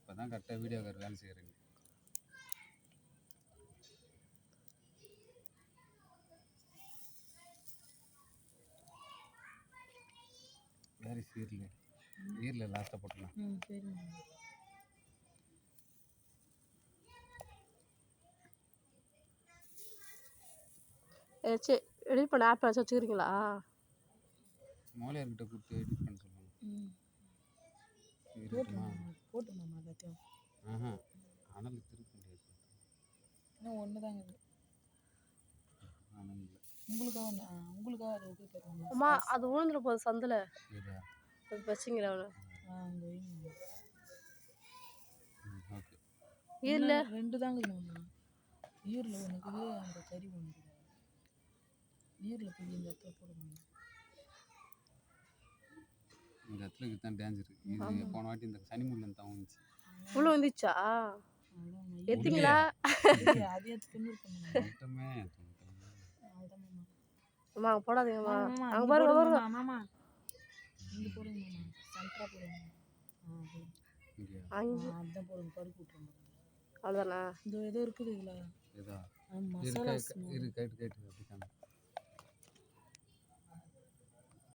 இப்போ தான் கரெக்டாக வீடியோக்கார் வேலை செய்கிறீங்க. வேறு ஈரில் லாஸ்ட்டாக போட்டுக்கலாம். சரி. சரி எடிட் பண்ண ஆப் வச்சுக்கிறீங்களா? மோலியார்கிட்ட கொடுத்து எடிட் பண்ண சொல்லுவாங்க. போட்டுமாம்மா எல்லாத்தையும். ஆனால் திருப்ப முடியாது. இன்னும் ஒன்று தாங்க ஆனால் இல்லை உங்களுக்காக அதை ஓகே தருவாங்க. அம்மா அது விழுந்துட போகுது சந்தில். அது வச்சுங்கிற அவனை அங்கே வைங்க. ஓகே. ஈரில் 2 தாங்க இல்லைம்மா. ஈரில் உனக்கு அந்த கறி ஒன்று ஈரில் போய் இந்த இடத்துல போடுவாங்க. இந்த இடத்துல தான் டேஞ்சர். இது போன வாட்டி இந்த சனிமுள்ளன் தான் வந்துச்சு. உள்ள வந்துச்சா? எத்திங்களா? அதே தின்னு பண்ணுங்க. அம்மா அங்கே போடாதீங்கம்மா. அங்கே பாருங்க பாருங்க மாமா. இங்கே போடுங்க மாமா. சென்டரா போடுங்க. அதுதான் போடுங்க. பருப்பு விட்டுருங்க. அவ்வளோதானா? இந்த ஏதோ இருக்குது இதில். ஏதா மசாலா கேட்டு அப்படி